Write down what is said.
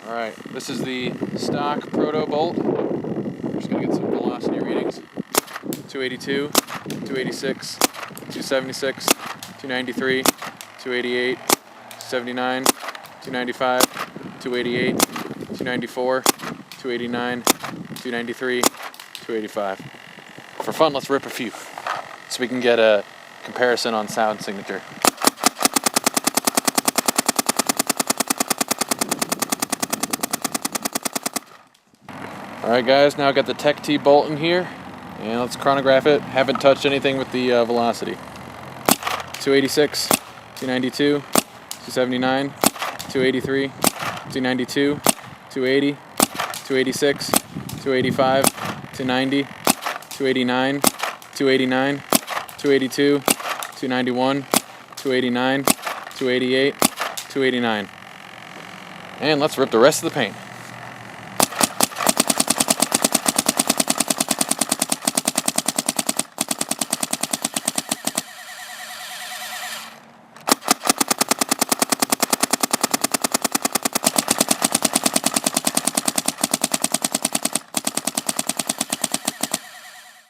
Alright, this is the stock Proto bolt. We're just going to get some velocity readings. 282, 286, 276, 293, 288, 279, 295, 288, 294, 289, 293, 285. For fun, let's rip a few so we can get a comparison on sound signature. Alright guys, now I got the TechT bolt in here, and let's chronograph it. Haven't touched anything with the velocity. 286, 292, 279, 283, 292, 280, 286, 285, 290, 289, 289, 282, 291, 289, 288, 289. And let's rip the rest of the paint.